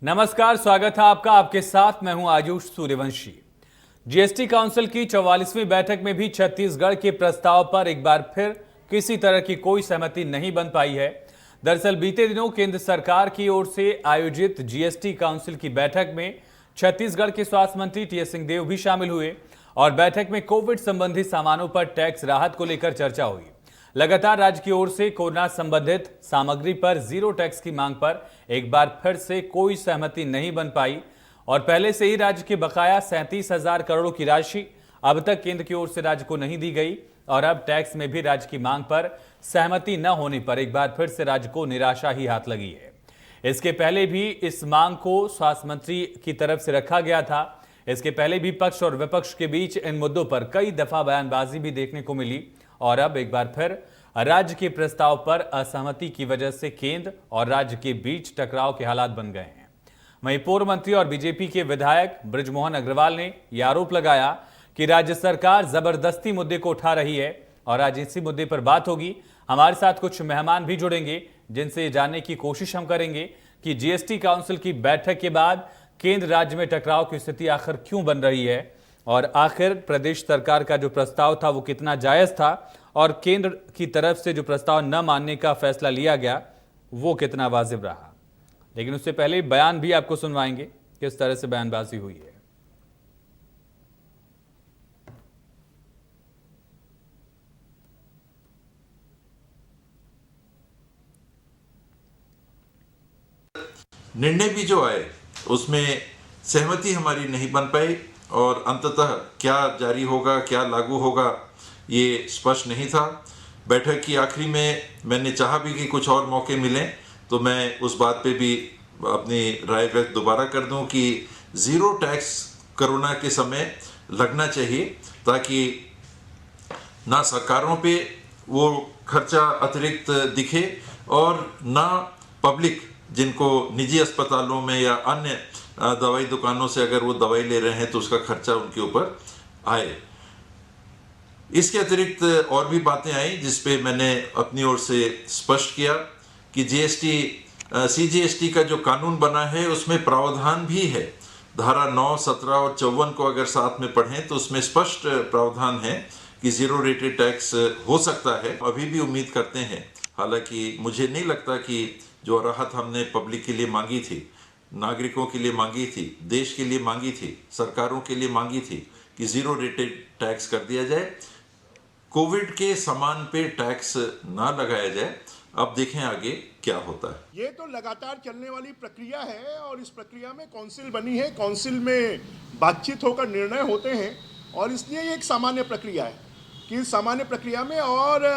नमस्कार, स्वागत है आपका। आपके साथ मैं हूं आयुष सूर्यवंशी। जीएसटी काउंसिल की 44वीं बैठक में भी छत्तीसगढ़ के प्रस्ताव पर एक बार फिर किसी तरह की कोई सहमति नहीं बन पाई है। दरअसल बीते दिनों केंद्र सरकार की ओर से आयोजित जीएसटी काउंसिल की बैठक में छत्तीसगढ़ के स्वास्थ्य मंत्री टीएस सिंहदेव भी शामिल हुए और बैठक में कोविड संबंधी सामानों पर टैक्स राहत को लेकर चर्चा हुई। लगातार राज्य की ओर से कोरोना संबंधित सामग्री पर जीरो टैक्स की मांग पर एक बार फिर से कोई सहमति नहीं बन पाई और पहले से ही राज्य के बकाया 37,000 करोड़ की राशि अब तक केंद्र की ओर से राज्य को नहीं दी गई और अब टैक्स में भी राज्य की मांग पर सहमति न होने पर एक बार फिर से राज्य को निराशा ही हाथ लगी है। इसके पहले भी इस मांग को स्वास्थ्य मंत्री की तरफ से रखा गया था। इसके पहले भी पक्ष और विपक्ष के बीच इन मुद्दों पर कई दफा बयानबाजी भी देखने को मिली और अब एक बार फिर राज्य के प्रस्ताव पर असहमति की वजह से केंद्र और राज्य के बीच टकराव के हालात बन गए हैं। वहीं पूर्व मंत्री और बीजेपी के विधायक बृजमोहन अग्रवाल ने यह आरोप लगाया कि राज्य सरकार जबरदस्ती मुद्दे को उठा रही है और आज इसी मुद्दे पर बात होगी। हमारे साथ कुछ मेहमान भी जुड़ेंगे जिनसे ये जानने की कोशिश हम करेंगे कि जीएसटी काउंसिल की बैठक के बाद केंद्र राज्य में टकराव की स्थिति आखिर क्यों बन रही है और आखिर प्रदेश सरकार का जो प्रस्ताव था वो कितना जायज था और केंद्र की तरफ से जो प्रस्ताव न मानने का फैसला लिया गया वो कितना वाजिब रहा। लेकिन उससे पहले बयान भी आपको सुनवाएंगे किस तरह से बयानबाजी हुई है। निर्णय भी जो आए उसमें सहमति हमारी नहीं बन पाई और अंततः क्या जारी होगा, क्या लागू होगा, ये स्पष्ट नहीं था। बैठक की आखिरी में मैंने चाहा भी कि कुछ और मौके मिलें तो मैं उस बात पे भी अपनी राय व्यक्त दोबारा कर दूं कि ज़ीरो टैक्स कोरोना के समय लगना चाहिए ताकि ना सरकारों पे वो खर्चा अतिरिक्त दिखे और ना पब्लिक जिनको निजी अस्पतालों में या अन्य दवाई दुकानों से अगर वो दवाई ले रहे हैं तो उसका खर्चा उनके ऊपर आए। इसके अतिरिक्त और भी बातें आई जिस पे मैंने अपनी ओर से स्पष्ट किया कि सीजीएसटी का जो कानून बना है उसमें प्रावधान भी है। धारा 9, 17 और 54 को अगर साथ में पढ़ें तो उसमें स्पष्ट प्रावधान है कि जीरो रेटेड टैक्स हो सकता है। अभी भी उम्मीद करते हैं, हालांकि मुझे नहीं लगता कि जो राहत हमने पब्लिक के लिए मांगी थी, नागरिकों के लिए मांगी थी, देश के लिए मांगी थी, सरकारों के लिए मांगी थी कि जीरो रेटेड टैक्स कर दिया जाए, कोविड के सामान पे टैक्स ना लगाया जाए। अब देखें आगे क्या होता है। ये तो लगातार चलने वाली प्रक्रिया है और इस प्रक्रिया में काउंसिल बनी है, काउंसिल में बातचीत होकर निर्णय होते हैं और इसलिए ये एक सामान्य प्रक्रिया है कि इस सामान्य प्रक्रिया में और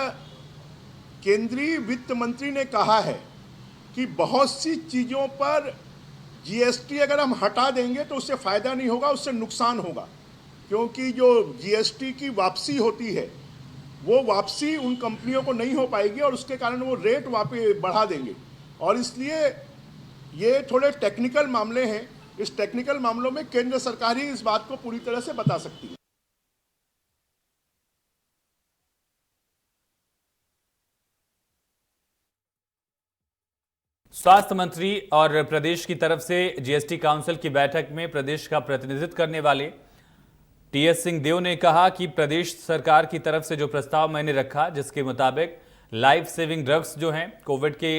केंद्रीय वित्त मंत्री ने कहा है कि बहुत सी चीज़ों पर जीएसटी अगर हम हटा देंगे तो उससे फ़ायदा नहीं होगा, उससे नुकसान होगा, क्योंकि जो जीएसटी की वापसी होती है वो वापसी उन कंपनियों को नहीं हो पाएगी और उसके कारण वो रेट वापस बढ़ा देंगे और इसलिए ये थोड़े टेक्निकल मामले हैं। इस टेक्निकल मामलों में केंद्र सरकार ही इस बात को पूरी तरह से बता सकती है। स्वास्थ्य मंत्री और प्रदेश की तरफ से जीएसटी काउंसिल की बैठक में प्रदेश का प्रतिनिधित्व करने वाले टीएस सिंहदेव ने कहा कि प्रदेश सरकार की तरफ से जो प्रस्ताव मैंने रखा जिसके मुताबिक लाइफ सेविंग ड्रग्स जो हैं, कोविड के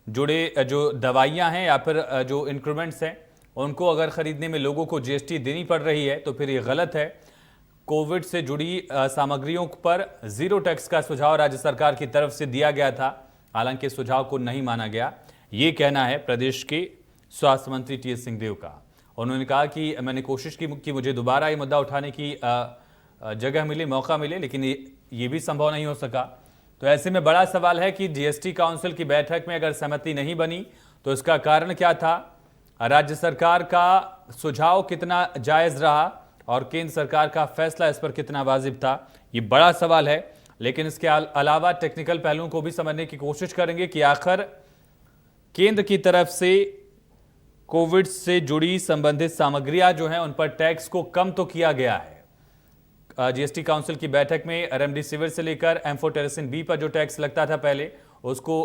जुड़े जो दवाइयां हैं या फिर जो इंस्ट्रूमेंट्स हैं उनको अगर खरीदने में लोगों को जीएसटी देनी पड़ रही है तो फिर ये गलत है। कोविड से जुड़ी सामग्रियों पर जीरो टैक्स का सुझाव राज्य सरकार की तरफ से दिया गया था, हालांकि सुझाव को नहीं माना गया। ये कहना है प्रदेश के स्वास्थ्य मंत्री टीएस सिंहदेव का। उन्होंने कहा कि मैंने कोशिश की कि मुझे दोबारा ये मुद्दा उठाने की जगह मिले, मौका मिले, लेकिन ये भी संभव नहीं हो सका। तो ऐसे में बड़ा सवाल है कि जीएसटी काउंसिल की बैठक में अगर सहमति नहीं बनी तो इसका कारण क्या था, राज्य सरकार का सुझाव कितना जायज़ रहा और केंद्र सरकार का फैसला इस पर कितना वाजिब था, ये बड़ा सवाल है। लेकिन इसके अलावा टेक्निकल पहलुओं को भी समझने की कोशिश करेंगे कि आखिर केंद्र की तरफ से कोविड से जुड़ी संबंधित सामग्रियां जो हैं उन पर टैक्स को कम तो किया गया है। जीएसटी काउंसिल की बैठक में रेमडेसिविर से लेकर एम्फोटेरेसिन बी पर जो टैक्स लगता था पहले उसको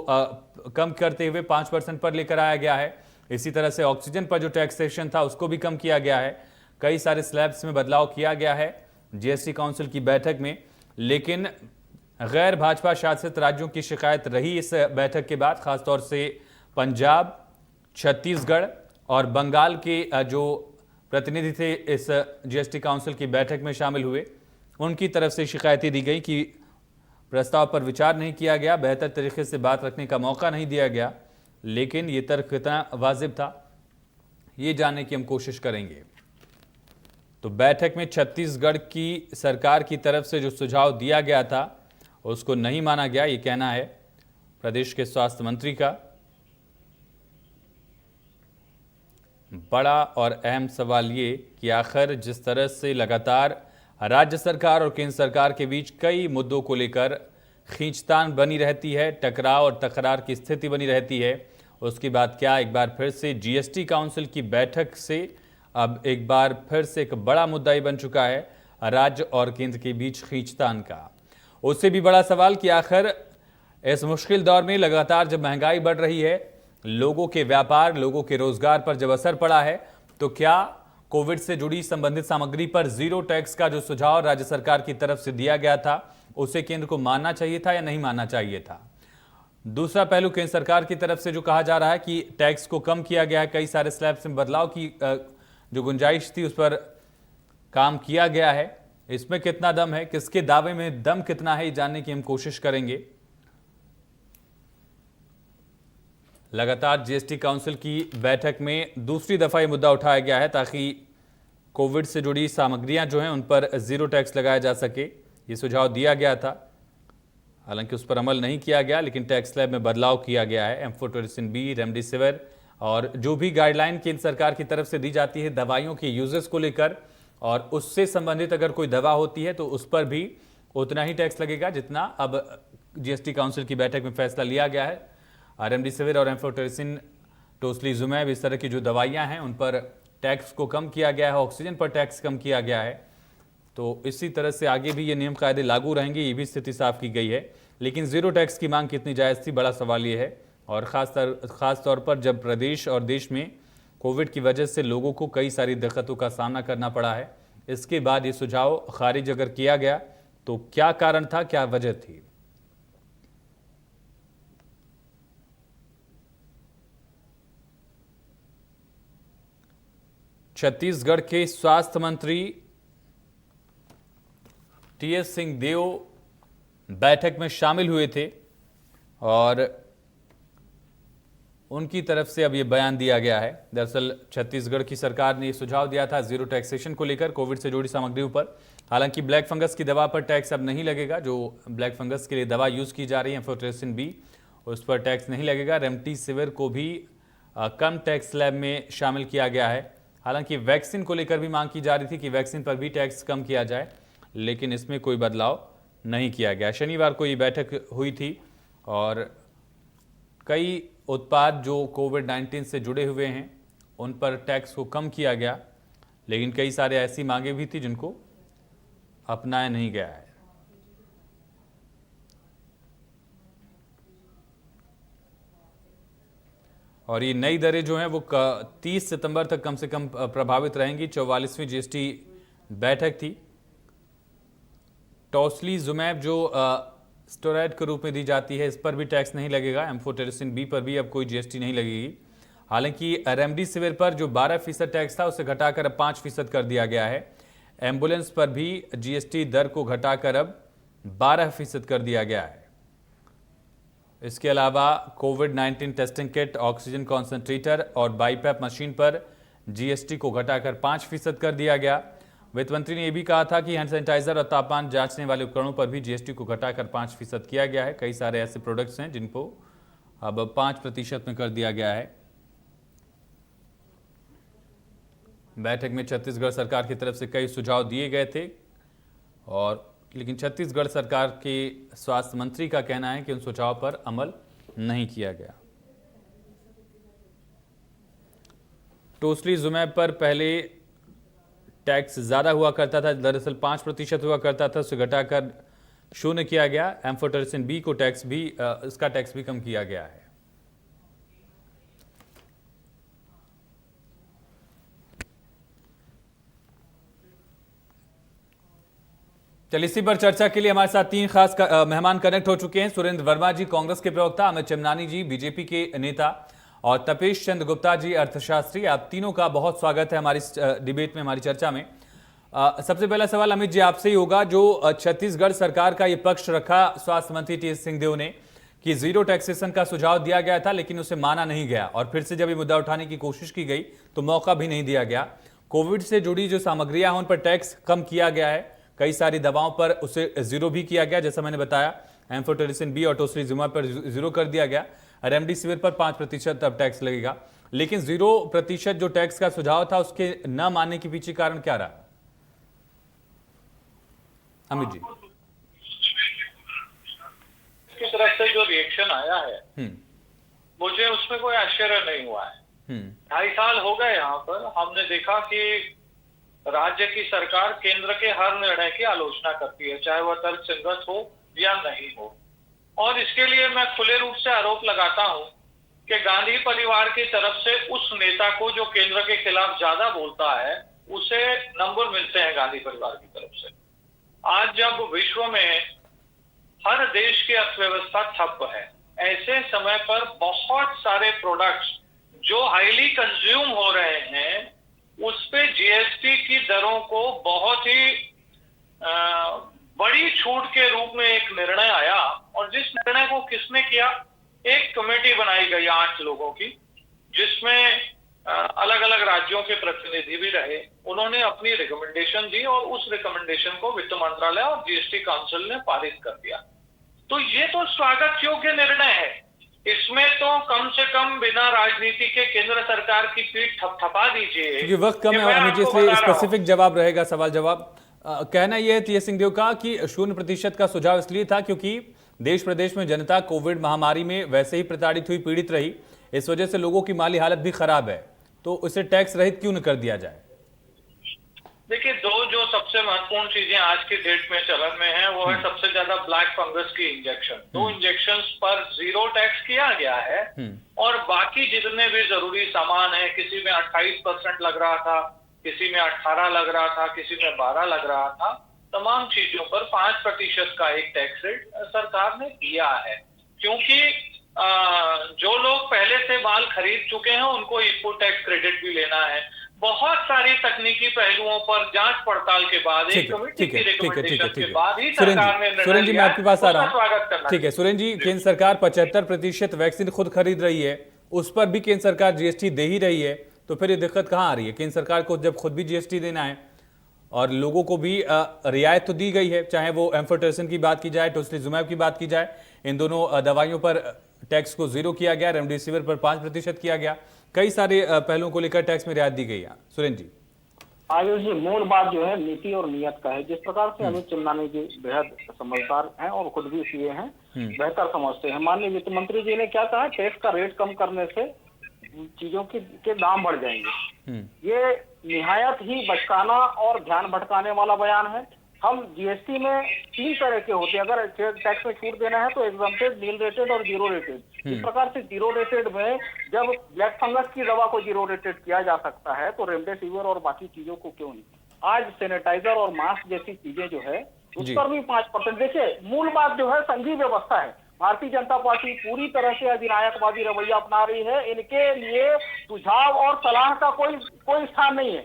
कम करते हुए 5% पर लेकर आया गया है। इसी तरह से ऑक्सीजन पर जो टैक्सेशन था उसको भी कम किया गया है। कई सारे स्लैब्स में बदलाव किया गया है जीएसटी काउंसिल की बैठक में, लेकिन गैर भाजपा शासित राज्यों की शिकायत रही इस बैठक के बाद, खासतौर से पंजाब, छत्तीसगढ़ और बंगाल के जो प्रतिनिधि थे इस जीएसटी काउंसिल की बैठक में शामिल हुए, उनकी तरफ से शिकायतें दी गई कि प्रस्ताव पर विचार नहीं किया गया, बेहतर तरीके से बात रखने का मौका नहीं दिया गया। लेकिन ये तर्क कितना वाजिब था, ये जानने की हम कोशिश करेंगे। तो बैठक में छत्तीसगढ़ की सरकार की तरफ से जो सुझाव दिया गया था उसको नहीं माना गया, ये कहना है प्रदेश के स्वास्थ्य मंत्री का। बड़ा और अहम सवाल ये कि आखिर जिस तरह से लगातार राज्य सरकार और केंद्र सरकार के बीच कई मुद्दों को लेकर खींचतान बनी रहती है, टकराव और तकरार की स्थिति बनी रहती है, उसके बाद क्या एक बार फिर से जीएसटी काउंसिल की बैठक से अब एक बार फिर से एक बड़ा मुद्दा ही बन चुका है राज्य और केंद्र के बीच खींचतान का। उससे भी बड़ा सवाल कि आखिर इस मुश्किल दौर में लगातार जब महंगाई बढ़ रही है, लोगों के व्यापार, लोगों के रोजगार पर जब असर पड़ा है, तो क्या कोविड से जुड़ी संबंधित सामग्री पर जीरो टैक्स का जो सुझाव राज्य सरकार की तरफ से दिया गया था उसे केंद्र को मानना चाहिए था या नहीं मानना चाहिए था। दूसरा पहलू, केंद्र सरकार की तरफ से जो कहा जा रहा है कि टैक्स को कम किया गया है, कई सारे स्लैब्स में बदलाव की जो गुंजाइश थी उस पर काम किया गया है, इसमें कितना दम है, किसके दावे में दम कितना है, ये जानने की हम कोशिश करेंगे। लगातार जीएसटी काउंसिल की बैठक में दूसरी दफा ये मुद्दा उठाया गया है ताकि कोविड से जुड़ी सामग्रियां जो हैं उन पर जीरो टैक्स लगाया जा सके, ये सुझाव दिया गया था। हालांकि उस पर अमल नहीं किया गया, लेकिन टैक्स स्लैब में बदलाव किया गया है। एम्फोटेरिसिन बी, रेमडेसिविर और जो भी गाइडलाइन केंद्र सरकार की तरफ से दी जाती है दवाइयों के यूजेस को लेकर, और उससे संबंधित अगर कोई दवा होती है तो उस पर भी उतना ही टैक्स लगेगा जितना अब जीएसटी काउंसिल की बैठक में फैसला लिया गया है। रेमडेसिविर और एम्फोटेरिसिन, टोस्लीजुमैब, इस तरह की जो दवाइयां हैं उन पर टैक्स को कम किया गया है, ऑक्सीजन पर टैक्स कम किया गया है। तो इसी तरह से आगे भी ये नियम कायदे लागू रहेंगे, ये भी स्थिति साफ की गई है। लेकिन जीरो टैक्स की मांग कितनी जायज़ थी, बड़ा सवाल ये है। और ख़ास तौर पर जब प्रदेश और देश में कोविड की वजह से लोगों को कई सारी दिक्कतों का सामना करना पड़ा है, इसके बाद ये सुझाव खारिज अगर किया गया तो क्या कारण था, क्या वजह थी। छत्तीसगढ़ के स्वास्थ्य मंत्री टीएस सिंहदेव बैठक में शामिल हुए थे और उनकी तरफ से अब ये बयान दिया गया है। दरअसल छत्तीसगढ़ की सरकार ने ये सुझाव दिया था जीरो टैक्सेशन को लेकर कोविड से जुड़ी सामग्रियों पर। हालांकि ब्लैक फंगस की दवा पर टैक्स अब नहीं लगेगा, जो ब्लैक फंगस के लिए दवा यूज की जा रही है एम्फोटेरिसिन बी, उस पर टैक्स नहीं लगेगा। रेमडेसिविर को भी कम टैक्स स्लैब में शामिल किया गया है। हालांकि वैक्सीन को लेकर भी मांग की जा रही थी कि वैक्सीन पर भी टैक्स कम किया जाए, लेकिन इसमें कोई बदलाव नहीं किया गया। शनिवार को ये बैठक हुई थी और कई उत्पाद जो कोविड-19 से जुड़े हुए हैं उन पर टैक्स को कम किया गया, लेकिन कई सारे ऐसी मांगे भी थी जिनको अपनाया नहीं गया है। और ये नई दरें जो हैं वो 30 सितंबर तक कम से कम प्रभावित रहेंगी। 44वीं जीएसटी बैठक थी। टोस्लीजुमैब जो स्टेरॉयड के रूप में दी जाती है, इस पर भी टैक्स नहीं लगेगा। एम्फोटेरिसिन बी पर भी अब कोई जीएसटी नहीं लगेगी। हालांकि रेमडेसिविर पर जो 12% टैक्स था उसे घटाकर अब 5% कर दिया गया है। एम्बुलेंस पर भी जीएसटी दर को घटाकर अब 12% कर दिया गया है। इसके अलावा कोविड-19 टेस्टिंग किट, ऑक्सीजन कॉन्सेंट्रेटर और बाईपैप मशीन पर जीएसटी को घटाकर 5% कर दिया गया। वित्त मंत्री ने यह भी कहा था कि हैंड सैनिटाइजर और तापमान जांचने वाले उपकरणों पर भी जीएसटी को घटाकर 5% किया गया है। कई सारे ऐसे प्रोडक्ट्स हैं जिनको अब 5% में कर दिया गया है। बैठक में छत्तीसगढ़ सरकार की तरफ से कई सुझाव दिए गए थे, और लेकिन छत्तीसगढ़ सरकार के स्वास्थ्य मंत्री का कहना है कि उन सुझाव पर अमल नहीं किया गया। टोस्लीजुमैब पर पहले टैक्स ज़्यादा हुआ करता था, दरअसल 5% हुआ करता था, उसे घटाकर 0 किया गया। एम्फोटेरिसिन बी को इसका टैक्स भी कम किया गया है। चलिए, इसी पर चर्चा के लिए हमारे साथ तीन खास मेहमान कनेक्ट हो चुके हैं। सुरेंद्र वर्मा जी कांग्रेस के प्रवक्ता, अमित चमनानी जी बीजेपी के नेता और तपेश चंद्र गुप्ता जी अर्थशास्त्री। आप तीनों का बहुत स्वागत है हमारी डिबेट में, हमारी चर्चा में। सबसे पहला सवाल अमित जी आपसे ही होगा। जो छत्तीसगढ़ सरकार का ये पक्ष रखा स्वास्थ्य मंत्री टी एस सिंहदेव ने कि जीरो टैक्सेशन का सुझाव दिया गया था, लेकिन उसे माना नहीं गया और फिर से जब ये मुद्दा उठाने की कोशिश की गई तो मौका भी नहीं दिया गया। कोविड से जुड़ी जो सामग्रियां हैं उन पर टैक्स कम किया गया है, कई सारी दवाओं पर उसे जीरो भी किया गया, जैसा मैंने बताया एम्फोटेरिसिन बी और टोसिलिजुमाब पर जीरो कर दिया गया। रेमडेसिविर पर 5% अब टैक्स लगेगा, लेकिन 0% जो टैक्स का सुझाव था उसके न मानने के पीछे कारण क्या रहा? अमित जी की तरफ से जो रिएक्शन आया है मुझे उसमें कोई आश्चर्य नहीं हुआ है। 2.5 साल हो गए यहाँ पर, हमने देखा कि राज्य की सरकार केंद्र के हर निर्णय की आलोचना करती है, चाहे वह तर्कसंगत हो या नहीं हो। और इसके लिए मैं खुले रूप से आरोप लगाता हूं कि गांधी परिवार की तरफ से उस नेता को जो केंद्र के खिलाफ ज्यादा बोलता है उसे नंबर मिलते हैं गांधी परिवार की तरफ से। आज जब विश्व में हर देश की अर्थव्यवस्था ठप है, ऐसे समय पर बहुत सारे प्रोडक्ट्स जो हाईली कंज्यूम हो रहे हैं उस पे जीएसटी की दरों को बहुत ही बड़ी छूट के रूप में एक निर्णय आया। और जिस निर्णय को किसने किया, एक कमेटी बनाई गई 8 लोगों की, जिसमें अलग अलग राज्यों के प्रतिनिधि भी रहे। उन्होंने अपनी रिकमेंडेशन दी और उस रिकमेंडेशन को वित्त मंत्रालय और जीएसटी काउंसिल ने पारित कर दिया। तो ये तो स्वागत योग्य निर्णय है। इसमें तो कम से कम बिना राजनीति के केंद्र सरकार की पीठ थपथपा दीजिए। क्योंकि वक्त कम है अमित जी, इसलिए स्पेसिफिक जवाब रहेगा, सवाल जवाब। कहना यह है टी एस सिंहदेव का कि 0% का सुझाव इसलिए था क्योंकि देश प्रदेश में जनता कोविड महामारी में वैसे ही प्रताड़ित हुई, पीड़ित रही, इस वजह से लोगों की माली हालत भी खराब है, तो उसे टैक्स रहित क्यों न कर दिया जाए? देखिए, जो सबसे महत्वपूर्ण चीजें आज की डेट में चलन में है वो है सबसे ज्यादा ब्लैक फंगस की इंजेक्शन। 2 इंजेक्शन पर 0 टैक्स किया गया है और बाकी जितने भी जरूरी सामान है, किसी में 28% लग रहा था, किसी में 18 लग रहा था, किसी में 12 लग रहा था, तमाम चीजों पर 5% का एक टैक्स रेट सरकार ने दिया है। क्योंकि जो लोग पहले से माल खरीद चुके हैं उनको इनपुट टैक्स क्रेडिट भी लेना है। बहुत सारी तकनीकी पहलुओं पर जांच पड़ताल के बाद एक कमेटी की रिकमेंडेशन के बाद ही सरकार ने सुरेंद्र जी, मैं आपके पास आ रहा हूं। ठीक है सुरेंद्र जी, केंद्र सरकार 75% वैक्सीन खुद खरीद रही है, उस पर भी केंद्र सरकार जीएसटी दे ही रही है, तो फिर ये दिक्कत कहां आ रही है? केंद्र सरकार को जब खुद भी जीएसटी देना है और लोगों को भी रियायत तो दी गई है, चाहे वो एम्फोटेरिसिन की बात की जाए, टोसिलिजुमाब की बात की जाए, इन दोनों दवाइयों पर टैक्स को 0 किया गया, रेमडेसिविर पर 5% किया गया, कई सारे पहलुओं को लेकर टैक्स में रियायत दी गई है। सुरेंद्र जी, आयुष जी, मूल बात जो है नीति और नियत का है। जिस प्रकार से अमित चमनानी जी बेहद समझदार हैं और खुद भी सीए हैं, बेहतर समझते हैं। माननीय वित्त मंत्री जी ने क्या कहा, टैक्स का रेट कम करने से चीजों के दाम बढ़ जाएंगे। ये निहायत ही बचकाना और ध्यान भटकाने वाला बयान है। हम जीएसटी में 3 तरह के होते हैं। अगर टैक्स में छूट देना है तो एग्जम्प्टेड, नील रेटेड और 0 रेटेड। इस प्रकार से 0 रेटेड में जब ब्लैक फंगस की दवा को 0 रेटेड किया जा सकता है तो रेमडेसिविर और बाकी चीजों को क्यों नहीं? आज सैनिटाइजर और मास्क जैसी चीजें जो है उस पर भी 5%। देखिए, मूल बात जो है संघीय व्यवस्था है। भारतीय जनता पार्टी पूरी तरह से अधिनायकवादी रवैया अपना रही है। इनके लिए सुझाव और सलाह का कोई स्थान नहीं है।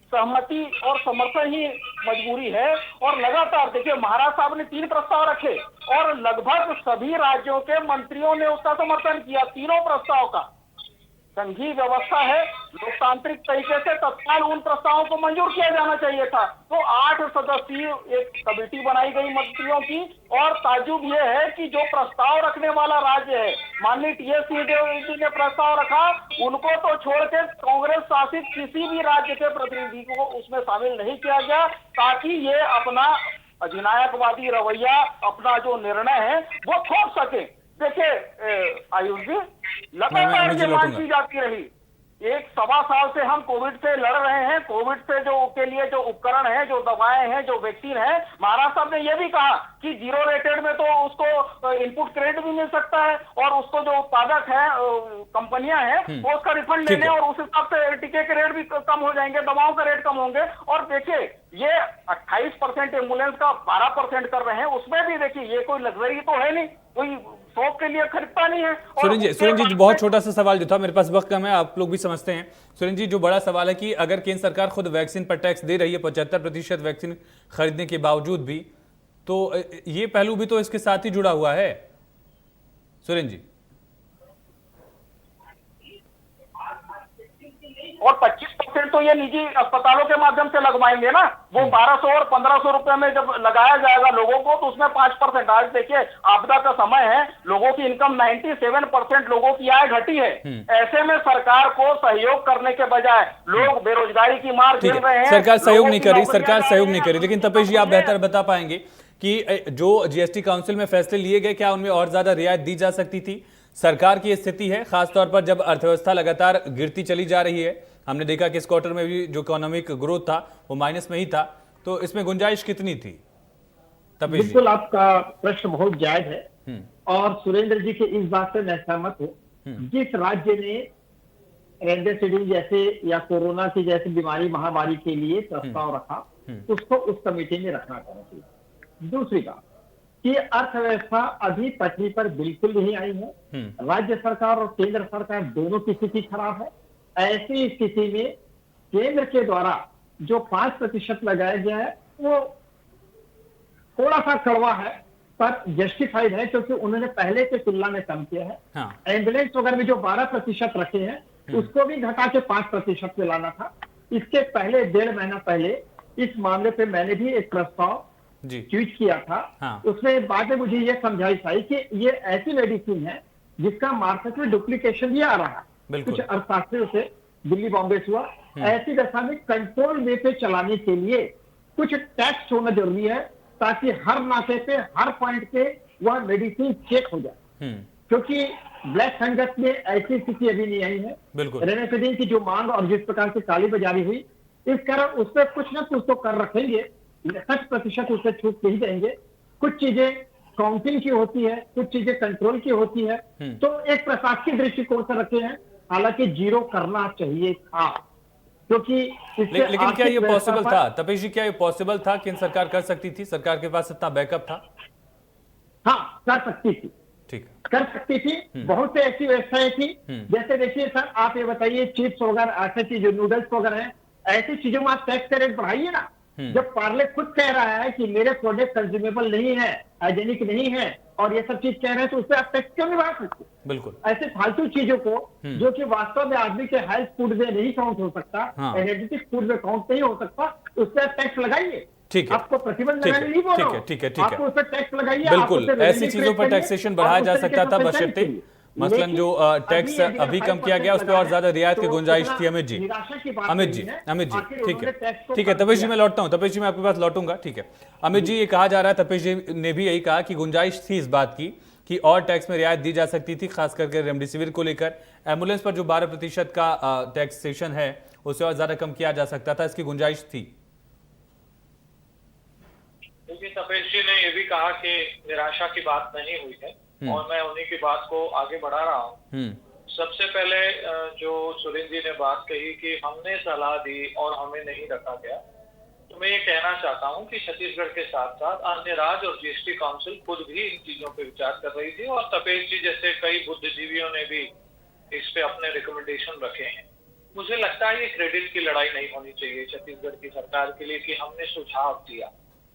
सहमति और समर्थन ही मजबूरी है। और लगातार देखिए, महाराज साहब ने 3 प्रस्ताव रखे और लगभग सभी राज्यों के मंत्रियों ने उसका समर्थन किया, तीनों प्रस्ताव का। संघीय व्यवस्था है, लोकतांत्रिक तरीके से तत्काल उन प्रस्तावों को मंजूर किया जाना चाहिए था। तो 8 सदस्यीय एक कमेटी बनाई गई मंत्रियों की। और ताज्जुब यह है कि जो प्रस्ताव रखने वाला राज्य है, माननीय टी एस सिंहदेव जी ने प्रस्ताव रखा, उनको तो छोड़ के कांग्रेस शासित किसी भी राज्य के प्रतिनिधि को उसमें शामिल नहीं किया गया, ताकि ये अपना अधिनायकवादी रवैया, अपना जो निर्णय है वो थोप सके। देखिए आयुष जी, लगातार ये मांग की जाती रही एक सवा साल से हम कोविड से लड़ रहे हैं। कोविड से जो के लिए जो उपकरण है, जो दवाएं हैं, जो वैक्सीन है, महाराज साहब ने यह भी कहा कि जीरो रेटेड में तो उसको इनपुट क्रेडिट भी मिल सकता है और उसको जो उत्पादक है, कंपनियां हैं, वो उसका रिफंड ठीक लेने है। और उस हिसाब से टीके के रेट भी कम हो जाएंगे, दवाओं के रेट कम होंगे। और देखिए ये 28% एम्बुलेंस का 12% कर रहे हैं, उसमें भी देखिए ये कोई लग्जरी तो है नहीं, कोई शौक के लिए खरीदता नहीं है। और सुरेंद्र उसके जी बाद बहुत में- छोटा सा सवाल जो था, मेरे पास वक्त कम है, आप लोग भी समझते हैं। सुरेंद्र जी, जो बड़ा सवाल है कि अगर केंद्र सरकार खुद वैक्सीन पर टैक्स दे रही है 75% वैक्सीन खरीदने के बावजूद भी, तो ये पहलू भी तो इसके साथ ही जुड़ा हुआ है सुरेंद्र जी। और 25% तो ये निजी अस्पतालों के माध्यम से लगवाएंगे ना, वो 1200 और 1500 रुपए में जब लगाया जाएगा लोगों को, तो उसमें 5%। आज देखिए आपदा का समय है, लोगों की इनकम 97% लोगों की आय घटी है। ऐसे में सरकार को सहयोग करने के बजाय लोग बेरोजगारी की मार ठीक झेल रहे है, हैं। सरकार सहयोग लोगों नहीं की कर रही, नौकरियां सरकार जा सहयोग रही नहीं हैं। कर रही, लेकिन तपेश जी आप बेहतर बता पाएंगे कि जो जीएसटी काउंसिल में फैसले लिए गए, क्या उनमें और ज्यादा रियायत दी जा सकती थी? सरकार की स्थिति है, खासतौर पर जब अर्थव्यवस्था लगातार गिरती चली जा रही है, हमने देखा कि इस क्वार्टर में भी जो इकोनॉमिक ग्रोथ था वो माइनस में ही था, तो इसमें गुंजाइश कितनी थी? तपेश जी। बिल्कुल आपका प्रश्न बहुत जायज है और सुरेंद्र जी के इस बात से मैं सहमत हूँ। जिस राज्य ने रेमडेसिविर जैसे या कोरोना की जैसी बीमारी महामारी के लिए प्रस्ताव रखा, उसको उस कमेटी में रखना चाहिए। दूसरी बात कि अर्थव्यवस्था अभी पटरी पर बिल्कुल नहीं आई है। राज्य सरकार और केंद्र सरकार दोनों की स्थिति खराब है। ऐसी स्थिति में केंद्र के द्वारा जो 5% लगाया गया है वो थोड़ा सा कड़वा है, पर जस्टिफाइड है, क्योंकि उन्होंने पहले की तुलना में कम किया है। हाँ। एम्बुलेंस वगैरह में जो 12% रखे हैं उसको भी घटा के 5% पे लाना था। इसके पहले 1.5 महीना पहले इस मामले पे मैंने भी एक प्रस्ताव जी। ट्वीट किया था। हाँ। उसमें बाद में मुझे ये समझाइश आई कि ये ऐसी मेडिसिन है जिसका मार्केट में डुप्लीकेशन भी आ रहा है। बिल्कुल। कुछ अर्थशास्त्रियों से दिल्ली बॉम्बे से हुआ। ऐसी दशा में कंट्रोल वे पे चलाने के लिए कुछ टैक्स होना जरूरी है, ताकि हर नाके पे, हर पॉइंट पे वह मेडिसिन चेक हो जाए। क्योंकि ब्लैक फंगस में ऐसी स्थिति अभी नहीं आई है। बिल्कुल। रेमडेसिविर की जो मांग और जिस प्रकार से काली बाजारी हुई, इस कारण उस पर कुछ ना कुछ तो कर रखेंगे, 60% उससे छूट नहीं देंगे। कुछ चीजें काउंटिंग की होती है, कुछ चीजें कंट्रोल की होती है, तो एक प्रशासकीय दृष्टिकोण से रखे हैं। हालांकि जीरो करना चाहिए था, क्योंकि इससे लेकिन क्या ये आर्थिक व्यवस्था पॉसिबल पर- था तपेश जी? क्या ये पॉसिबल था? केंद्र सरकार कर सकती थी? सरकार के पास इतना बैकअप था? हाँ, कर सकती थी, ठीक है। कर सकती थी। बहुत से ऐसी व्यवस्थाएं थी, जैसे देखिए सर, आप ये बताइए चिप्स वगैरह ऐसे चीजें, नूडल्स वगैरह हैं, ऐसी चीजों में आप टैक्स का रेट बढ़ाइए ना। जब पार्ले खुद कह रहा है कि मेरे प्रोडक्ट कंज्यूमेबल नहीं है, हाइजेनिक नहीं है, और ये सब चीज कह रहे हैं, तो उस पर आप टैक्स क्यों नहीं बढ़ा सकते? बिल्कुल। ऐसे फालतू चीजों को जो कि वास्तव में आदमी के हेल्थ फूड में नहीं काउंट हो सकता, हाँ। एनर्जेटिक फूड में काउंट नहीं हो सकता, उस पर टैक्स लगाइए। ठीक है। आपको प्रतिबंध ठीक है, लगाने नहीं बोल रहा ठीक है, हूं। ठीक है, ठीक है। आपको उस पर टैक्स लगाइए। आप बिल्कुल, उसे ऐसी revenue चीजों पर collect करिए, टैक्सेशन आप बढ़ाया उस जा तरीके सकता से था, परेशानी बशर्ते करिए। मसलन लेकिन जो टैक्स अभी अभी कम किया गया उस पर और ज्यादा रियायत की गुंजाइश थी। अमित जी, अमित जी, अमित जी, ठीक है, ठीक है। तपेश जी मैं लौटता हूँ, तपेश जी मैं आपके पास लौटूंगा, ठीक है। अमित जी, ये कहा जा रहा है, तपेश जी ने भी यही कहा कि गुंजाइश थी इस बात की कि और टैक्स में रियायत दी जा सकती थी, खास करके रेमडेसिविर को लेकर। एम्बुलेंस पर जो 12% का टैक्सेशन है उसे और ज्यादा कम किया जा सकता था, इसकी गुंजाइश थी। क्योंकि तपेश जी ने ये भी कहा कि निराशा की बात नहीं हुई है, और मैं उन्हीं की बात को आगे बढ़ा रहा हूँ। सबसे पहले जो सुरेंद्र जी ने बात कही कि हमने सलाह दी और हमें नहीं रखा गया, तो मैं ये कहना चाहता हूँ कि छत्तीसगढ़ के साथ साथ अन्य राज्य और जीएसटी काउंसिल खुद भी इन चीजों पर विचार कर रही थी, और तपेश जी जैसे कई बुद्धिजीवियों ने भी इस पे अपने रिकमेंडेशन रखे हैं। मुझे लगता है ये क्रेडिट की लड़ाई नहीं होनी चाहिए छत्तीसगढ़ की सरकार के लिए कि हमने सुझाव दिया।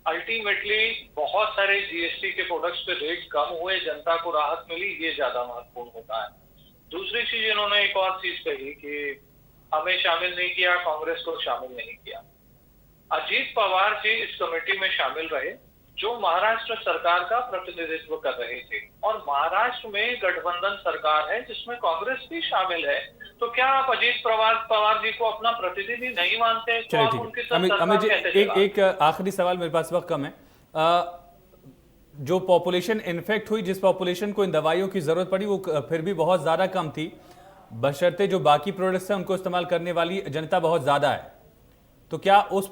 अल्टीमेटली बहुत सारे जीएसटी के प्रोडक्ट्स पे रेट कम हुए, जनता को राहत मिली, ये ज्यादा महत्वपूर्ण होता है। दूसरी चीज इन्होंने एक और चीज कही कि हमें शामिल नहीं किया, कांग्रेस को शामिल नहीं किया। अजीत पवार जी इस कमेटी में शामिल रहे जो महाराष्ट्र सरकार का प्रतिनिधित्व कर रहे थे, और महाराष्ट्र में गठबंधन सरकार है जिसमें कांग्रेस भी शामिल है। तो क्या आप अजीत पवार जी को अपना प्रतिनिधि नहीं मानते? तो चलिए, आप ठीक उनके है। साथ अमित सरकार जी, कैसे चला? एक आखिरी सवाल, मेरे पास वक्त कम है। जो पॉपुलेशन इन्फेक्ट हुई, जिस पॉपुलेशन को इन दवाइयों की जरूरत पड़ी, वो फिर भी बहुत ज्यादा कम थी। बशर्ते जो बाकी प्रोडक्ट्स हैं उनको इस्तेमाल करने वाली जनता बहुत ज़्यादा है, तो क्या उस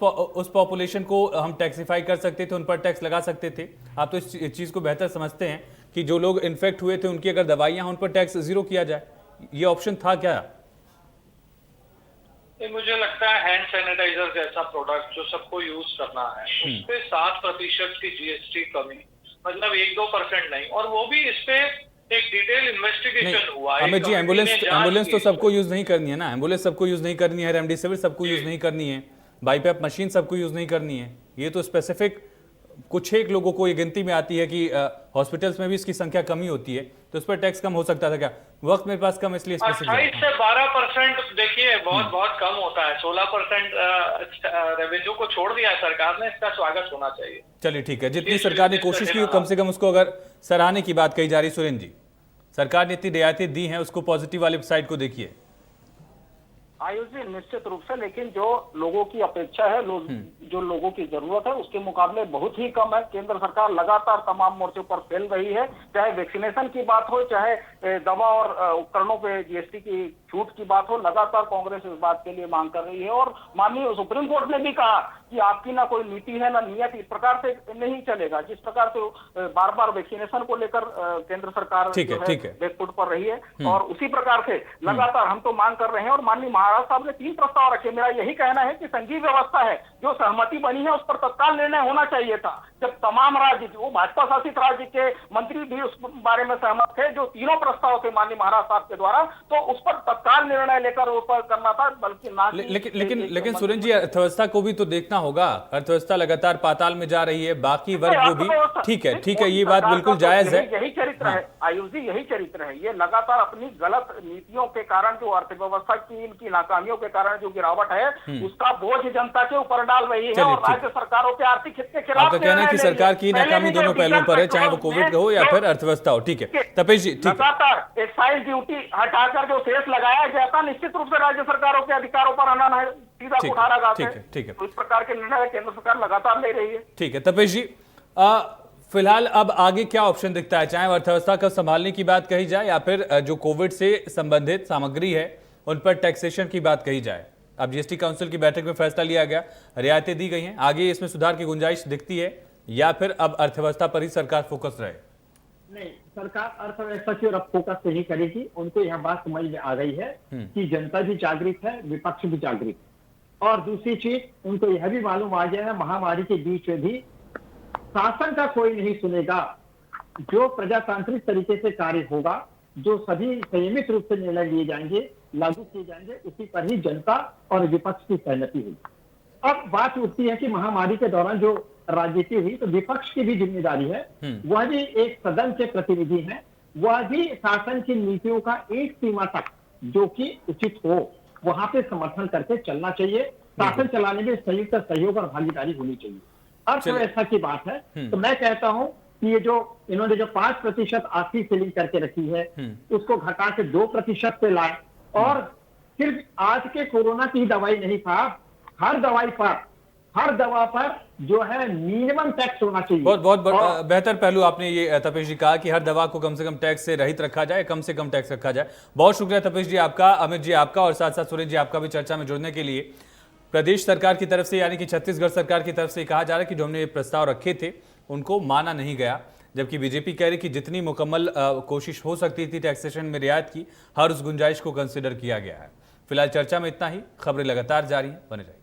पॉपुलेशन को हम टैक्सीफाई कर सकते थे, उन पर टैक्स लगा सकते थे? आप तो इस चीज़ को बेहतर समझते हैं कि जो लोग इन्फेक्ट हुए थे उनकी अगर दवाइयाँ हैं उन पर टैक्स जीरो किया जाए, ये ऑप्शन था क्या? मुझे लगता है हैंड सैनिटाइजर जैसा प्रोडक्ट जो सबको यूज करना है उस पे 7% की जीएसटी कमी, मतलब 1-2% नहीं, और वो भी इस पे एक डिटेल इन्वेस्टिगेशन हुआ है। अमित जी, एम्बुलेंस तो सबको यूज नहीं करनी है ना, एम्बुलेंस सबको यूज नहीं करनी है, रेमडेसिविर सबको यूज नहीं करनी है, बाईपैप मशीन सबको यूज नहीं करनी है। ये तो स्पेसिफिक कुछ एक लोगों को ये गिनती में आती है कि हॉस्पिटल्स में भी इसकी संख्या कमी होती है, तो उस पर टैक्स कम हो सकता था क्या? वक्त मेरे पास कम, इसलिए 28 से 12% देखिए बहुत कम होता है। 16% रेवेन्यू को छोड़ दिया है सरकार ने, इसका स्वागत होना चाहिए। चलिए ठीक है, जितनी सरकार ने कोशिश की कम से कम उसको अगर सराहने की बात कही जा रही, सुरेंद्र जी, सरकार ने इतनी रियायतें दी हैं, उसको पॉजिटिव वाली साइड को देखिए। आयुष जी, निश्चित रूप से, लेकिन जो लोगों की अपेक्षा है, जो लोगों की जरूरत है उसके मुकाबले बहुत ही कम है। केंद्र सरकार लगातार तमाम मोर्चों पर फैल रही है, चाहे वैक्सीनेशन की बात हो, चाहे दवा और उपकरणों पे जीएसटी की छूट की बात हो। लगातार कांग्रेस इस बात के लिए मांग कर रही है और माननीय सुप्रीम कोर्ट ने भी कहा कि आपकी ना कोई नीति है ना नियत, इस प्रकार से नहीं चलेगा। जिस प्रकार से बार बार वैक्सीनेशन को लेकर केंद्र सरकार बैकफुट पर रही है, और उसी प्रकार से लगातार हम तो मांग कर रहे हैं। और माननीय महाराज साहब ने 3 प्रस्ताव रखे। मेरा यही कहना है कि संघीय व्यवस्था है, जो सहमति बनी है उस पर तत्काल निर्णय होना चाहिए था। जब तमाम राज्य, वो भाजपा शासित राज्य के मंत्री भी उस बारे में सहमत थे, जो तीनों प्रस्ताव थे माननीय महाराज साहब के द्वारा, तो उस पर तत्काल निर्णय लेकर ऊपर करना था, बल्कि ना। लेकिन सुरेंद्र जी, अर्थव्यवस्था को भी तो देखना होगा। अर्थव्यवस्था लगातार पाताल में जा रही है, बाकी वर्ग को भी। ठीक है, ये बात बिल्कुल जायज है। यही चरित्र है आयुष जी, यही चरित्र है। ये लगातार अपनी गलत नीतियों के कारण, जो अर्थव्यवस्था की इनकी नाकामियों के कारण जो गिरावट है, उसका बोझ जनता के ऊपर डाल रही है और राज्य सरकारों के आर्थिक हित के खिलाफ। आपका कहना है कि सरकार की नाकामी दोनों पहलुओं पर है, चाहे वो कोविड हो या फिर अर्थव्यवस्था हो। ठीक है तपेश जी, लगातार एक्साइज ड्यूटी हटाकर जो सेस लगाया जाता, निश्चित रूप से राज्य सरकारों के अधिकारों पर अनाना सीधा उठा रहा है। ठीक है, इस प्रकार के निर्णय केंद्र सरकार लगातार ले रही है। ठीक है तपेश जी, फिलहाल अब आगे क्या ऑप्शन दिखता है, चाहे अर्थव्यवस्था को संभालने की बात कही जाए या फिर जो कोविड से संबंधित सामग्री है उन पर टैक्सेशन की बात कही जाए? अब जीएसटी काउंसिल की बैठक में फैसला लिया गया, रियायतें दी गई हैं, आगे इसमें सुधार की गुंजाइश दिखती है या फिर अब अर्थव्यवस्था पर ही सरकार फोकस रहे? नहीं, सरकार अर्थव्यवस्था की ओर अब फोकस नहीं करेगी। उनको यह बात समझ में आ गई है कि जनता भी जागृत है, विपक्ष भी जागृत है। और दूसरी चीज, उनको यह भी मालूम आ गया है महामारी के बीच में भी शासन का कोई नहीं सुनेगा। जो प्रजातांत्रिक तरीके से कार्य होगा, जो सभी संयमित रूप से निर्णय लिए जाएंगे, लागू किए जाएंगे, उसी पर ही जनता और विपक्ष की सहमति हुई। अब बात उठती है कि महामारी के दौरान जो राजनीति हुई, तो विपक्ष की भी जिम्मेदारी है, वह भी एक सदन के प्रतिनिधि हैं, वह भी शासन की नीतियों का एक सीमा तक जो कि उचित हो वहां पे समर्थन करके चलना चाहिए। शासन चलाने में संयुक्त सहयोग और भागीदारी होनी चाहिए। अर्थव्यवस्था की बात है तो मैं कहता हूं कि ये जो इन्होंने जो 5% आखिरी सीलिंग करके रखी है, उसको घटा के 2% पे लाए। और सिर्फ आज के कोरोना की दवाई नहीं साहब, हर दवा पर जो है मिनिमम टैक्स होना चाहिए। बहुत बेहतर पहलू आपने ये तपेश जी कहा कि हर दवा को कम से कम टैक्स से रहित रखा जाए, कम से कम टैक्स रखा जाए। बहुत शुक्रिया तपेश जी आपका, अमित जी आपका, और साथ साथ सुरेंद्र जी आपका भी चर्चा में जुड़ने के लिए। प्रदेश सरकार की तरफ से, यानी कि छत्तीसगढ़ सरकार की तरफ से कहा जा रहा है कि जो हमने प्रस्ताव रखे थे उनको माना नहीं गया, जबकि बीजेपी कह रही कि जितनी मुकम्मल कोशिश हो सकती थी टैक्सेशन में रियायत की, हर उस गुंजाइश को कंसिडर किया गया है। फिलहाल चर्चा में इतना ही, खबरें लगातार जारी हैं, बने रहिए।